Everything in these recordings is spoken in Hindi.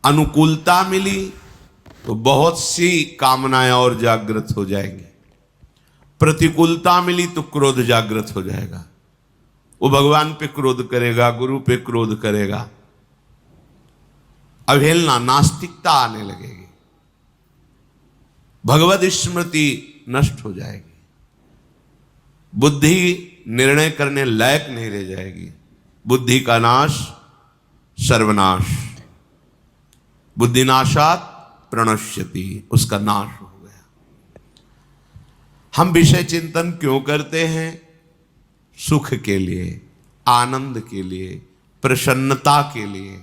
अनुकूलता मिली तो बहुत सी कामनाएं और जागृत हो जाएंगी। प्रतिकूलता मिली तो क्रोध जागृत हो जाएगा। वो भगवान पे क्रोध करेगा, गुरु पे क्रोध करेगा, अवहेलना, नास्तिकता आने लगेगी, भगवद स्मृति नष्ट हो जाएगी, बुद्धि निर्णय करने लायक नहीं रह जाएगी। बुद्धि का नाश सर्वनाश, बुद्धिनाशात प्रणश्यति, उसका नाश हो गया। हम विषय चिंतन क्यों करते हैं? सुख के लिए, आनंद के लिए, प्रसन्नता के लिए।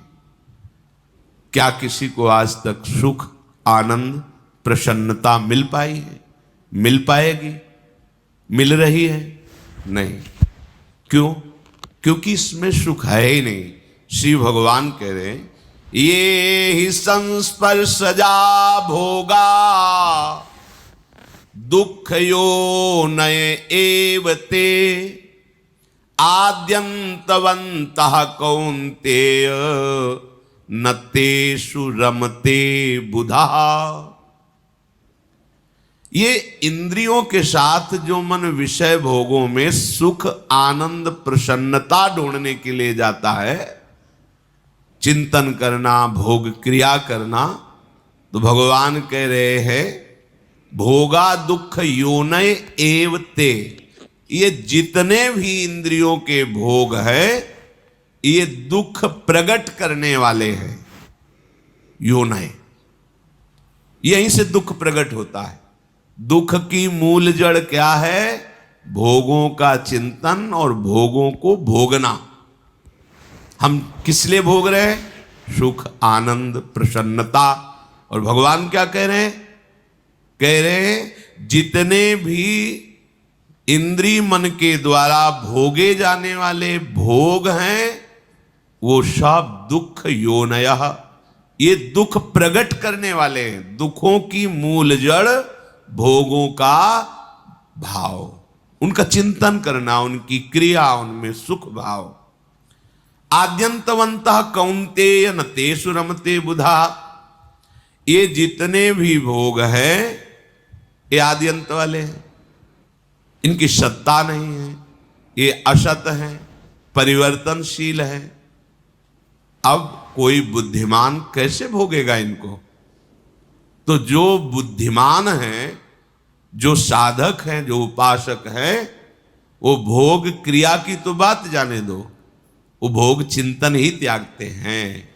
क्या किसी को आज तक सुख, आनंद, प्रसन्नता मिल पाई है? मिल पाएगी? मिल रही है? नहीं। क्यों? क्योंकि इसमें सुख है ही नहीं। श्री भगवान कह रहे हैं, ये ही संस्पर्शजा भोगा दुख यो नय एवते आद्यंतवन्तः कौन्तेय न तेषु रमते बुधा। ये इंद्रियों के साथ जो मन विषय भोगों में सुख, आनंद, प्रसन्नता ढूंढने के लिए जाता है, चिंतन करना, भोग क्रिया करना, तो भगवान कह रहे हैं भोगा दुख योनय एवते। ये जितने भी इंद्रियों के भोग है ये दुख प्रकट करने वाले हैं। योनय, यहीं से दुख प्रकट होता है। दुख की मूल जड़ क्या है? भोगों का चिंतन और भोगों को भोगना। हम किस लिए भोग रहे हैं? सुख, आनंद, प्रसन्नता। और भगवान क्या कह रहे हैं? कह रहे हैं जितने भी इंद्रिय मन के द्वारा भोगे जाने वाले भोग हैं वो सब दुख योनयः, ये दुख प्रकट करने वाले हैं। दुखों की मूल जड़ भोगों का भाव, उनका चिंतन करना, उनकी क्रिया, उनमें सुख भाव। आद्यंतवन्तः कौन्तेय न तेषु रमते बुधा। ये जितने भी भोग हैं ये आद्यंत वाले हैं, इनकी सत्ता नहीं है, ये असत है, परिवर्तनशील है। अब कोई बुद्धिमान कैसे भोगेगा इनको? तो जो बुद्धिमान हैं, जो साधक हैं, जो उपासक हैं, वो भोग क्रिया की तो बात जाने दो, वो भोग चिंतन ही त्यागते हैं।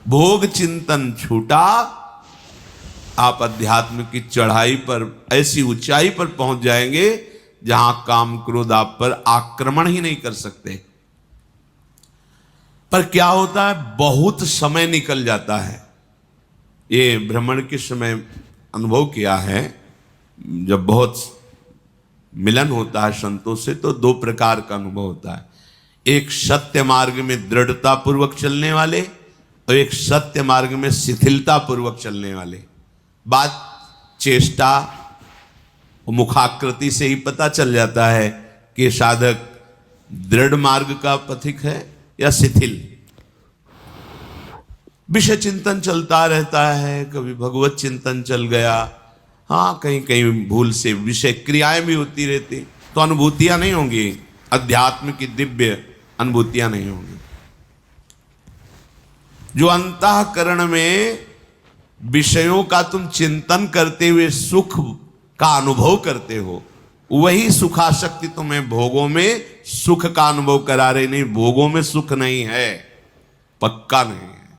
भोग चिंतन छूटा, आप अध्यात्म की चढ़ाई पर, ऐसी ऊंचाई पर पहुंच जाएंगे जहां काम क्रोध आप पर आक्रमण ही नहीं कर सकते। पर क्या होता है? बहुत समय निकल जाता है। ये भ्रमण के समय अनुभव किया है, जब बहुत मिलन होता है संतों से तो दो प्रकार का अनुभव होता है। एक सत्य मार्ग में दृढ़ता पूर्वक चलने वाले और एक सत्य मार्ग में शिथिलता पूर्वक चलने वाले। बात चेष्टा और मुखाकृति से ही पता चल जाता है कि साधक दृढ़ मार्ग का पथिक है या शिथिल। विषय चिंतन चलता रहता है, कभी भगवत चिंतन चल गया, हाँ कहीं कहीं भूल से विषय क्रियाएं भी होती रहती, तो अनुभूतियां नहीं होंगी, अध्यात्म की दिव्य अनुभूतियां नहीं होंगी। जो अंतःकरण में विषयों का तुम चिंतन करते हुए सुख का अनुभव करते हो, वही सुखाशक्ति तुम्हें भोगों में सुख का अनुभव करा रही। नहीं, भोगों में सुख नहीं है, पक्का नहीं है।